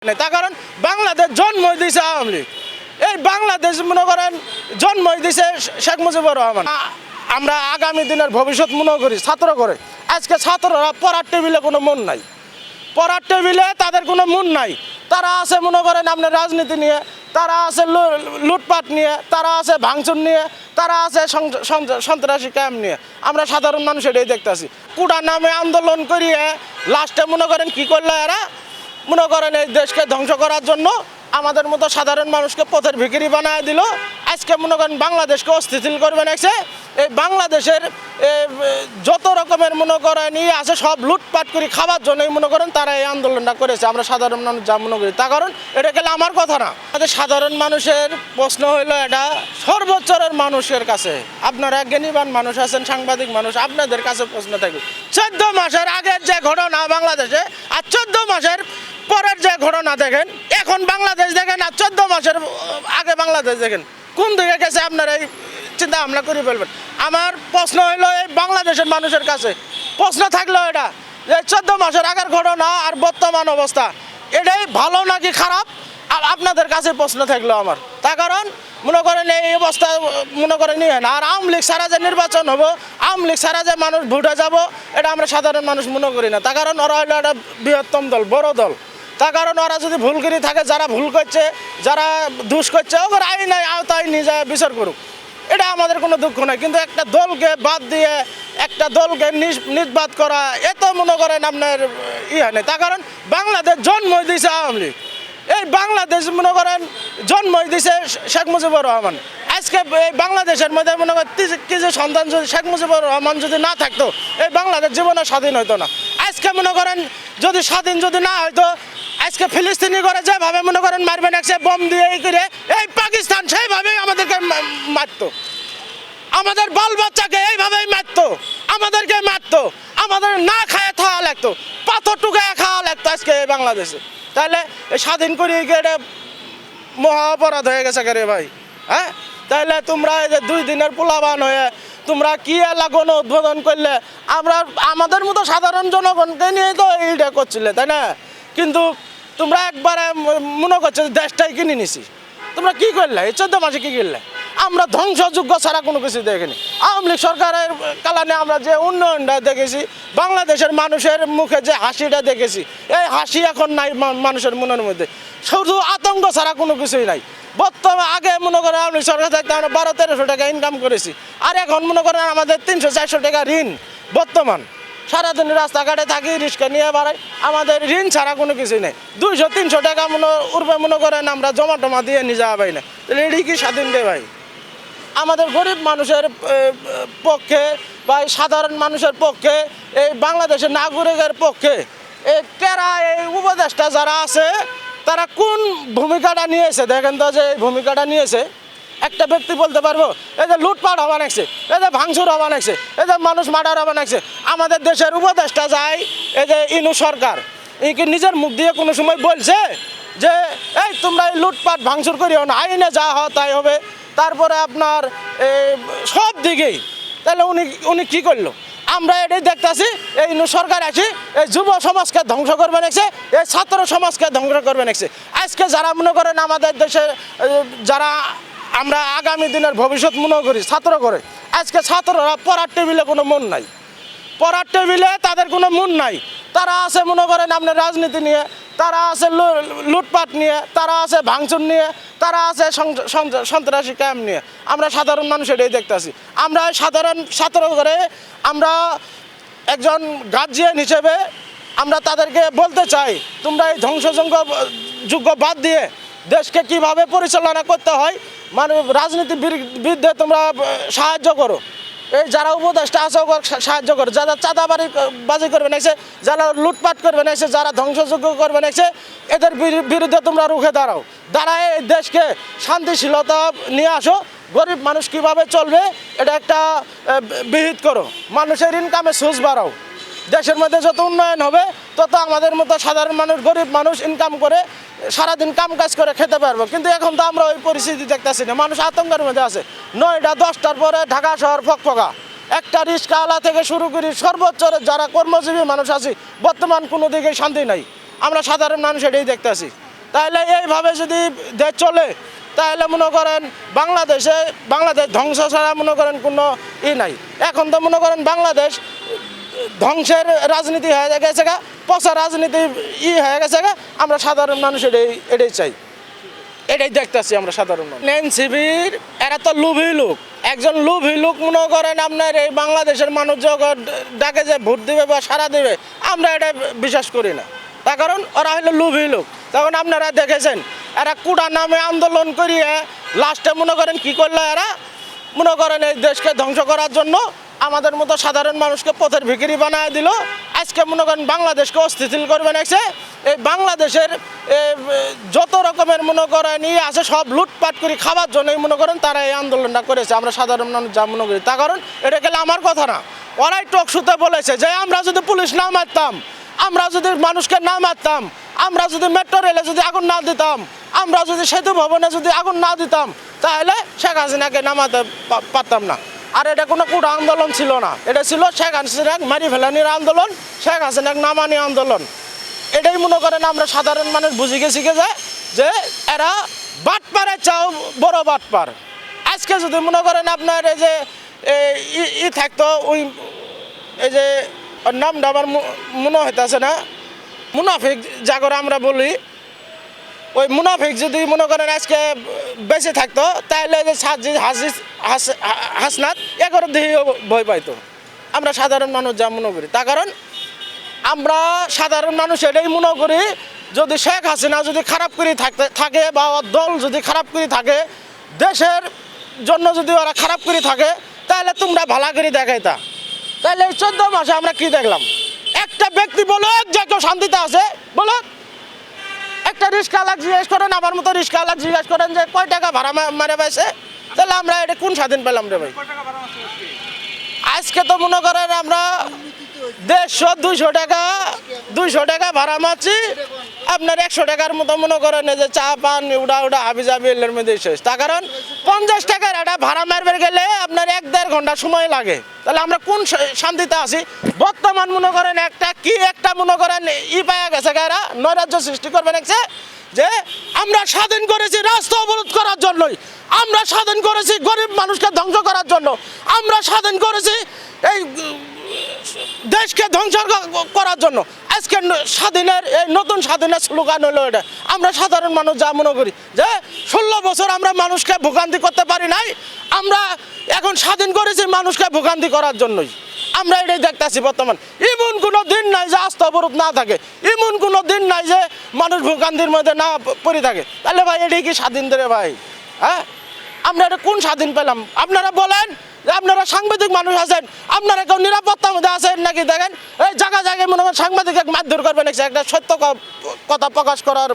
তার কারণ বাংলাদেশ জন্ম দিয়েছে আওয়ামী লীগ, এই বাংলাদেশ মনে করেন জন্ম দিয়েছে শেখ মুজিবুর রহমান। আমরা আগামী দিনের ভবিষ্যৎ মনে করি ছাত্র করে। আজকে ছাত্ররা পড়ার টেবিলে কোনো মন নাই, পড়ার টেবিলে তাদের কোনো মন নাই। তারা আছে মনে করেন আপনার রাজনীতি নিয়ে, তারা আছে লুটপাট নিয়ে, তারা আছে ভাঙচুর নিয়ে, তারা আছে সন্ত্রাসী ক্যাম্প নিয়ে। আমরা সাধারণ মানুষ এটাই দেখতেছি। কুড়া নামে আন্দোলন করিয়ে লাস্টে মনে করেন কি করলো এরা, মনে করেন এই দেশকে ধ্বংস করার জন্য আমাদের মতো সাধারণ মানুষকে পথের ভিখারি বানায় দিল। আজকে মনে করেন বাংলাদেশকে অস্থিতিশীল করবে নাকছে। এই বাংলাদেশের যত রকমের মনে করেন আছে সব লুটপাট করে খাওয়ার জন্যই মনে করেন তারা এই আন্দোলনটা করেছে। আমরা সাধারণ মানুষ যা মনে করি, তার কারণ এটা গেলে আমার কথা না। আমাদের সাধারণ মানুষের প্রশ্ন হইলো এটা সর্বোচ্চরের মানুষের কাছে। আপনারা জ্ঞানীবান মানুষ আছেন, সাংবাদিক মানুষ, আপনাদের কাছে প্রশ্ন থাকবে 14 মাসের আগের যে ঘটনা বাংলাদেশে আর 14 মাসের পরের যে ঘটনা দেখেন, এখন বাংলাদেশ দেখেন আর 14 মাসের আগে বাংলাদেশ দেখেন, কোন দিকে গেছে আপনারা এই চিন্তা ভাবনা করে ফেলবেন। আমার প্রশ্ন হইলো এই বাংলাদেশের মানুষের কাছে প্রশ্ন থাকলো এটা যে 14 মাসের আগের ঘটনা আর বর্তমান অবস্থা এটাই ভালো নাকি খারাপ, আর আপনাদের কাছে প্রশ্ন থাকলো আমার। তার কারণ মনে করেন এই অবস্থা মনে করেন নিয়ে না। আর আওয়ামী লীগ ছাড়া যে নির্বাচন হবো, আওয়ামী লীগ ছাড়া যে মানুষ ভোটে যাব, এটা আমরা সাধারণ মানুষ মনে করি না। তার কারণ ওরা হইলো একটা বৃহত্তম দল, বড় দল। তার কারণ ওরা যদি ভুল করে থাকে, যারা ভুল করছে, যারা দুষ করছে, ওদের আইন আওতায় নিয়ে যায় বিচার করুক, এটা আমাদের কোনো দুঃখ নাই। কিন্তু একটা দলকে বাদ দিয়ে একটা দলকে নিষ্বাদ করা এত মনে করেন আপনার নেই। তার কারণ বাংলাদেশ জন্ম দিয়েছে আওয়ামী লীগ, এই বাংলাদেশ মনে করেন জন্ম দিয়েছে শেখ মুজিবুর রহমান। আজকে এই বাংলাদেশের মধ্যে মনে করেন কিছু সন্তান যদি শেখ মুজিবুর রহমান যদি না থাকতো, এই বাংলাদেশ জীবনে স্বাধীন হইতো না। আজকে মনে করেন যদি স্বাধীন যদি না হইতো, আজকে ফিলিস্তিনি করে যেভাবে মনে করেন মারবেন একসে বোম দিয়ে এই করে, এই পাকিস্তান সেইভাবেই আমাদেরকে মারতো, আমাদের বাল বাচ্চাকে এইভাবেই মারতো, আমাদেরকে মারতো, আমাদের না খায় খাওয়া লাগতো, পাথর টুকায় খাওয়া লাগতো আজকে এই বাংলাদেশে। তাহলে স্বাধীন করে এটা মহা অপরাধ হয়ে গেছে রে ভাই। হ্যাঁ, তাহলে তোমরা এই যে 2 দিনের পোলাবান হয়ে তোমরা কি এলাকা উদ্বোধন করলে, আমরা আমাদের মতো সাধারণ জনগণকে নিয়ে তো এইটা করছিলে, তাই না? কিন্তু তোমরা একবারে মনে করছো দেশটাই কিনে নিছি। তোমরা কি করলে এই 14 মাসে কি করলে? আমরা ধ্বংসযোগ্য ছাড়া কোনো কিছু দেখিনি। আওয়ামী লীগ সরকারের কারণে আমরা যে উন্নয়নটা দেখেছি, বাংলাদেশের মানুষের মুখে যে হাসিটা দেখেছি, এই হাসি এখন নাই মানুষের মনের মধ্যে। শুধু আতঙ্ক ছাড়া কোনো কিছুই নাই। বর্তমানে আগে মনে করেন আওয়ামী লীগ সরকার থাকতে আমরা 1200-1300 টাকা ইনকাম করেছি, আর এখন মনে করেন আমাদের 300-400 টাকা ঋণ। বর্তমান সারাদিন রাস্তাঘাটে থাকি, রিক্সা নিয়ে বাড়াই, আমাদের ঋণ ছাড়া কোনো কিছুই নেই। 200-300 টাকা মনে করেন আমরা জমা টমা দিয়ে নিয়ে যাওয়া পাই না। তাহলে এটি কি স্বাধীন রে ভাই? আমাদের গরিব মানুষের পক্ষে বা সাধারণ মানুষের পক্ষে, এই বাংলাদেশের নাগরিকের পক্ষে এই এই উপদেষ্টা যারা আছে তারা কোন ভূমিকাটা নিয়েছে দেখেন তো। যে এই ভূমিকাটা নিয়েছে একটা ব্যক্তি বলতে পারবো, এই যে লুটপাট হওয়া নাকছে, এই যে ভাঙচুর হওয়া নাকছে, এই যে মানুষ মার্ডার হওয়া নাকছে, আমাদের দেশের উপদেষ্টা যায় এই যে ইনু সরকার, কি নিজের মুখ দিয়ে কোনো সময় বলছে যে এই তোমরা এই লুটপাট ভাঙচুর করিও না, আইনে যা হয় তাই হবে? তারপরে আপনার সব দিকেই তাহলে উনি কি করলো? আমরা এটাই দেখতেছি, এই সরকার আসি এই যুব সমাজকে ধ্বংস করবে নাকছে, এই ছাত্র সমাজকে ধ্বংস করবে নাকছে। আজকে যারা মনে করেন আমাদের দেশে যারা আমরা আগামী দিনের ভবিষ্যৎ মনে করি ছাত্র করে, আজকে ছাত্ররা পড়ার টেবিলে কোনো মন নাই, পড়ার টেবিলে তাদের কোনো মন নাই। তারা আছে মনে করেন আপনার রাজনীতি নিয়ে, তারা আছে লুটপাট নিয়ে, তারা আছে ভাঙচুর নিয়ে, তারা আছে সন্ত্রাসী ক্যাম্প নিয়ে। আমরা সাধারণ মানুষ এটাই দেখতেছি। আমরা সাধারণ ছাত্র করে আমরা একজন গার্জিয়ান হিসেবে আমরা তাদেরকে বলতে চাই, তোমরা এই ধ্বংসযোগ্য বাদ দিয়ে দেশকে কিভাবে পরিচালনা করতে হয়, মানে রাজনীতিবিদদের তোমরা সাহায্য করো। এই যারা উপদেষ্টা আছে সাহায্য করো, যারা চাঁদাবাজি করবে নাকছে, যারা লুটপাট করবে নাকছে, যারা ধ্বংসযোগ্য করবে নাকছে, এদের বিরুদ্ধে তোমরা রুখে দাঁড়ায় এই দেশকে শান্তিশীলতা নিয়ে আসো। গরিব মানুষ কিভাবে চলবে এটা একটা বিহিত করো, মানুষের ইনকামে সোর্স বাড়াও। দেশের মধ্যে যত উন্নয়ন হবে তত আমাদের মতো সাধারণ মানুষ, গরিব মানুষ ইনকাম করে সারাদিন কাম কাজ করে খেতে পারবো। কিন্তু এখন তো আমরা ওই পরিস্থিতি দেখতেছি না, মানুষ আতঙ্কের মধ্যে আছে। 9টা-10টার পরে ঢাকা শহর ফকফকা, একটা রিক্সাওয়ালা থেকে শুরু করি সর্বোচ্চ যারা কর্মজীবী মানুষ আছি, বর্তমান কোনো দিকে শান্তি নাই। আমরা সাধারণ মানুষ এটাই দেখতেছি। তাহলে এইভাবে যদি দেশ চলে তাহলে মনে করেন বাংলাদেশ ধ্বংস ছাড়া মনে করেন কোনো নাই। এখন তো মনে করেন বাংলাদেশ ধ্বংসের রাজনীতি হয়ে গেছে গা, পচা রাজনীতি হয়ে গেছে গা। আমরা সাধারণ মানুষ এটাই চাই, এটাই দেখতেছি আমরা সাধারণ মানুষ। এনসিপির এরা তো লোভী লোক, একজন লোভী লোক মনে করেন আপনার এই বাংলাদেশের মানুষ যখন ডাকে যে ভোট দিবে বা সাড়া দেবে, আমরা এটা বিশ্বাস করি না। তার কারণ ওরা হলো লোভী লোক। তখন আপনারা দেখেছেন এরা কুড়া নামে আন্দোলন করিয়ে লাস্টে মনে করেন কি করলো, এরা মনে করেন এই দেশকে ধ্বংস করার জন্য আমাদের মতো সাধারণ মানুষকে পথের ভিখারি বানায় দিল। আজকে মনে করেন বাংলাদেশকে অস্থিতিশীল করবে নাকছে। এই বাংলাদেশের যত রকমের মনে করেন আছে সব লুটপাট করে খাবার জন্যই মনে করেন তারা এই আন্দোলনটা করেছে। আমরা সাধারণ মানুষ যা মনে করি, তার কারণ এটা গেলে আমার কথা না, ওরাই টকশুতে বলেছে যে আমরা যদি পুলিশ না মারতাম, আমরা যদি মানুষকে না মারতাম, আমরা যদি মেট্রো রেলে যদি আগুন না দিতাম, আমরা যদি সেতু ভবনে যদি আগুন না দিতাম, তাহলে শেখ হাসিনাকে নামাতে পারতাম না। আর এটা কোনো কুড়া আন্দোলন ছিল না, এটা ছিল শেখ হাসিনাকে মারি ফেলানির আন্দোলন, শেখ হাসিনাকে নামানি আন্দোলন। এটাই মনে করেন আমরা সাধারণ মানুষ বুঝে গেছি যে এরা বাটপারে চাও বড় বাটপার। আজকে যদি মনে করেন আপনার এই যে থাকতো ওই এই যে নামটা আমার মনে হইতেছে না, মুনাফিক জাগর আমরা বলি, ওই মুনাফিক যদি মনে করেন আজকে বেঁচে থাকতো তাহলে যে হাসনাত এগারো দিয়ে ভয় পাইতো। আমরা সাধারণ মানুষ যা মনে করি, তার কারণ আমরা সাধারণ মানুষ এটাই মনে করি যদি শেখ হাসিনা যদি খারাপ করে থাকে বা দল যদি খারাপ করে থাকে, দেশের জন্য যদি ওরা খারাপ করে থাকে, তাহলে তোমরা ভালো করে দেখাইতা। তাহলে এই 14 মাসে আমরা কি দেখলাম? একটা ব্যক্তি বলো যে কেউ শান্তিতে আছে বলো, একটা রিক্সাওয়ালা জিজ্ঞেস করেন, আমার মতো রিক্সাওয়ালা জিজ্ঞেস করেন যে কয় টাকা ভাড়া মারে পাইছে, তাহলে আমরা এটা কোন স্বাধীন পেলাম রে ভাই? আজকে তো মনে করেন আমরা 150-200 টাকা ভাড়া মারছি, আপনার 100 টাকার মতো মনে করেন যে চা পান উড়া হাবি যাবি এর মধ্যে শেষ। তার কারণ 50 টাকার একটা ভাড়া মারবে গেলে আপনার 1-1.5 ঘন্টা সময় লাগে। তাহলে আমরা কোন শান্তিতে আছি? বর্তমান মনে করেন একটা মনে করেন পাওয়া গেছে এরা নৈরাজ্য সৃষ্টি করবে দেখছে যে আমরা স্বাধীন করেছি রাস্তা অবরোধ করার জন্যই, আমরা স্বাধীন করেছি গরিব মানুষকে ধ্বংস করার জন্য, আমরা স্বাধীন করেছি এই দেশকে ধ্বংস করার জন্য। আজকে স্বাধীনের এই নতুন স্বাধীনের স্লোগান হলো এটা। আমরা সাধারণ মানুষ যা মনে করি যে 16 বছর আমরা মানুষকে ভোগান্তি করতে পারি নাই, আমরা এখন স্বাধীন করেছি মানুষকে ভোগান্তি করার জন্যই। আমরা এটাই দেখতেছি বর্তমান। এমন কোনো দিন নাই যে আস্থা অবরোধ না থাকে, এমন কোনো দিন নাই যে মানুষ ভোগান্তির মধ্যে না পড়ে থাকে। তাহলে ভাই এটাই কি স্বাধীন দেবে ভাই? হ্যাঁ, আমরা এটা কোন স্বাধীন পেলাম? আপনারা বলেন যে আপনারা সাংবাদিক মানুষ আছেন, আপনারা কেউ নিরাপত্তার মধ্যে আছেন নাকি? দেখেন এই জায়গায় মনে করেন সাংবাদিক মারধর করবেন, একটা সত্য কথা প্রকাশ করার